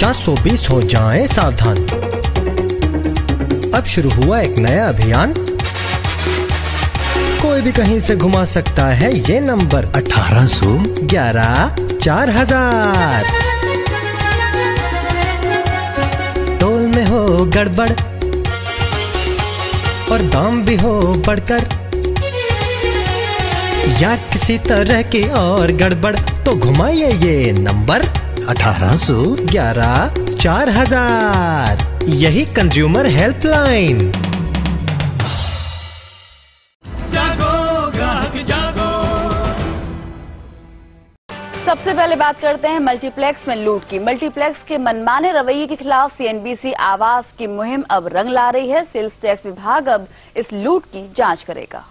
420 हो जाएं सावधान। अब शुरू हुआ एक नया अभियान, कोई भी कहीं से घुमा सकता है ये नंबर 1811-4000। तोल में हो गड़बड़ और दाम भी हो बढ़कर, या किसी तरह की और गड़बड़, तो घुमाइए ये नंबर 1811-4000। यही कंज्यूमर हेल्पलाइन। जागो ग्राहक जागो। सबसे पहले बात करते हैं मल्टीप्लेक्स में लूट की। मल्टीप्लेक्स के मनमाने रवैये के खिलाफ सीएनबीसी आवाज की मुहिम अब रंग ला रही है। सेल्स टैक्स विभाग अब इस लूट की जांच करेगा।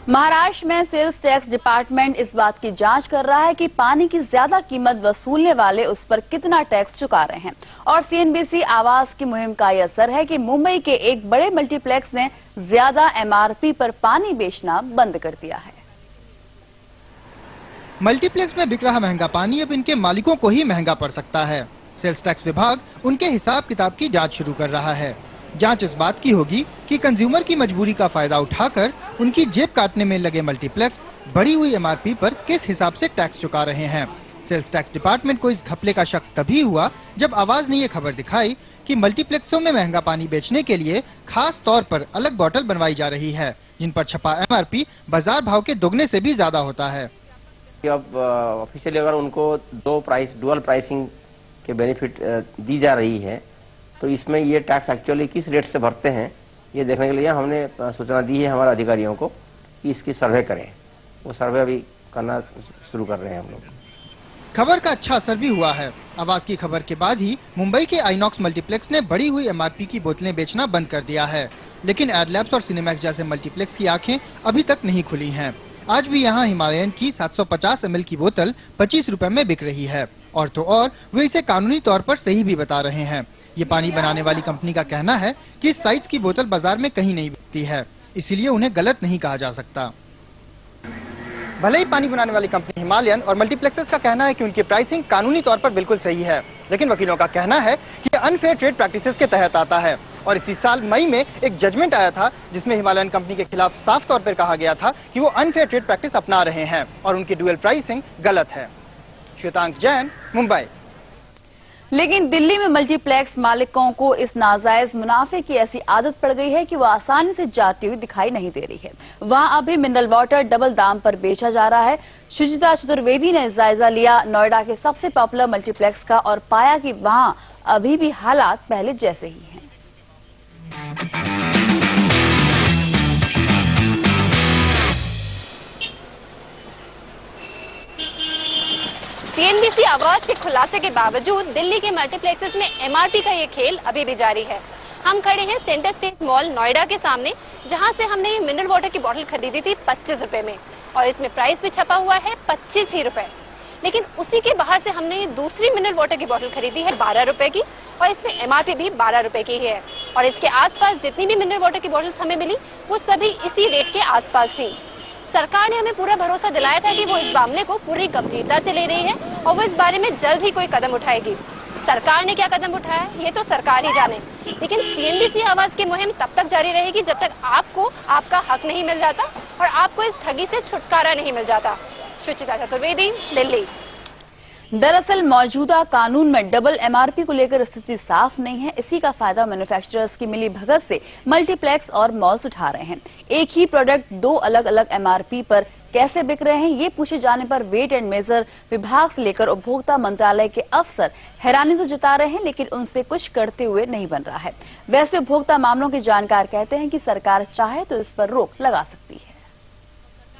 महाराष्ट्र में सेल्स टैक्स डिपार्टमेंट इस बात की जांच कर रहा है कि पानी की ज्यादा कीमत वसूलने वाले उस पर कितना टैक्स चुका रहे हैं। और सीएनबीसी आवाज की मुहिम का यह असर है कि मुंबई के एक बड़े मल्टीप्लेक्स ने ज्यादा एमआरपी पर पानी बेचना बंद कर दिया है। मल्टीप्लेक्स में बिक रहा महंगा पानी अब इनके मालिकों को ही महंगा पड़ सकता है। सेल्स टैक्स विभाग उनके हिसाब किताब की जांच शुरू कर रहा है। जांच इस बात की होगी कि कंज्यूमर की मजबूरी का फायदा उठाकर उनकी जेब काटने में लगे मल्टीप्लेक्स बढ़ी हुई एमआरपी पर किस हिसाब से टैक्स चुका रहे हैं। सेल्स टैक्स डिपार्टमेंट को इस घपले का शक तभी हुआ जब आवाज ने ये खबर दिखाई कि मल्टीप्लेक्सों में महंगा पानी बेचने के लिए खास तौर पर अलग बोतल बनवाई जा रही है, जिन पर छपा एमआरपी बाजार भाव के दोगुने से भी ज्यादा होता है। अब ऑफिशियली अगर उनको डुअल प्राइसिंग के बेनिफिट दी जा रही है, तो इसमें ये टैक्स एक्चुअली किस रेट से भरते हैं ये देखने के लिए हमने सूचना दी है हमारे अधिकारियों को कि इसकी सर्वे करें। वो सर्वे अभी करना शुरू कर रहे हैं हम लोग। खबर का अच्छा असर भी हुआ है। आवाज की खबर के बाद ही मुंबई के आइनॉक्स मल्टीप्लेक्स ने बढ़ी हुई एमआरपी की बोतलें बेचना बंद कर दिया है। लेकिन एडलैब्स और सिनेमैक्स जैसे मल्टीप्लेक्स की आंखें अभी तक नहीं खुली हैं। आज भी यहाँ हिमालयन की 750 ml की बोतल 25 रुपए में बिक रही है। और तो और वे इसे कानूनी तौर पर सही भी बता रहे हैं। ये पानी बनाने वाली कंपनी का कहना है कि इस साइज की बोतल बाजार में कहीं नहीं बिकती है, इसीलिए उन्हें गलत नहीं कहा जा सकता। भले ही पानी बनाने वाली कंपनी हिमालयन और मल्टीप्लेक्सेस का कहना है कि उनकी प्राइसिंग कानूनी तौर पर बिल्कुल सही है, लेकिन वकीलों का कहना है कि अनफेयर ट्रेड प्रैक्टिसेस के तहत आता है। और इसी साल मई में एक जजमेंट आया था जिसमें हिमालयन कंपनी के खिलाफ साफ तौर पर कहा गया था कि वो अनफेयर ट्रेड प्रैक्टिस अपना रहे हैं और उनकी ड्यूअल प्राइसिंग गलत है। श्वेतांक जैन, मुंबई। लेकिन दिल्ली में मल्टीप्लेक्स मालिकों को इस नाजायज मुनाफे की ऐसी आदत पड़ गई है कि वो आसानी से जाती हुई दिखाई नहीं दे रही है। वहां अभी मिनरल वाटर डबल दाम पर बेचा जा रहा है। शुचिता चतुर्वेदी ने जायजा लिया नोएडा के सबसे पॉपुलर मल्टीप्लेक्स का और पाया कि वहां अभी भी हालात पहले जैसे ही हैं। सीएनबीसी आवाज के खुलासे के बावजूद दिल्ली के मल्टीप्लेक्सेस में एमआरपी का ये खेल अभी भी जारी है। हम खड़े हैं सेंटर स्टेज मॉल नोएडा के सामने, जहां से हमने ये मिनरल वाटर की बोतल खरीदी थी 25 रुपए में और इसमें प्राइस भी छपा हुआ है 25 ही रुपए। लेकिन उसी के बाहर से हमने ये दूसरी मिनरल वाटर की बोतल खरीदी है 12 रुपए की और इसमें एमआरपी भी 12 रुपए की है। और इसके आसपास जितनी भी मिनरल वाटर की बोतल हमें मिली वो सभी इसी रेट के आसपास थी। सरकार ने हमें पूरा भरोसा दिलाया था कि वो इस मामले को पूरी गंभीरता से ले रही है और वो इस बारे में जल्द ही कोई कदम उठाएगी। सरकार ने क्या कदम उठाया ये तो सरकार ही जाने, लेकिन सीएनबीसी आवाज की मुहिम तब तक जारी रहेगी जब तक आपको आपका हक नहीं मिल जाता और आपको इस ठगी से छुटकारा नहीं मिल जाता। शुचिता चतुर्वेदी, दिल्ली। दरअसल मौजूदा कानून में डबल एमआरपी को लेकर स्थिति साफ नहीं है। इसी का फायदा मैन्युफैक्चरर्स की मिली भगत से मल्टीप्लेक्स और मॉल्स उठा रहे हैं। एक ही प्रोडक्ट दो अलग अलग एमआरपी पर कैसे बिक रहे हैं ये पूछे जाने पर वेट एंड मेजर विभाग से लेकर उपभोक्ता मंत्रालय के अफसर हैरानी तो जता रहे हैं, लेकिन उनसे कुछ करते हुए नहीं बन रहा है। वैसे उपभोक्ता मामलों के जानकार कहते हैं कि सरकार चाहे तो इस पर रोक लगा सकती है।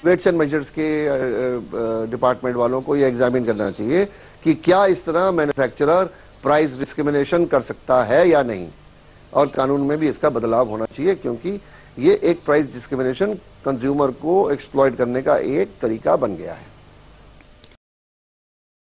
वेट्स एंड मेजर्स के डिपार्टमेंट वालों को यह एग्जामिन करना चाहिए कि क्या इस तरह मैन्युफैक्चरर प्राइस डिस्क्रिमिनेशन कर सकता है या नहीं, और कानून में भी इसका बदलाव होना चाहिए, क्योंकि ये एक प्राइस डिस्क्रिमिनेशन कंज्यूमर को एक्सप्लॉइट करने का एक तरीका बन गया है।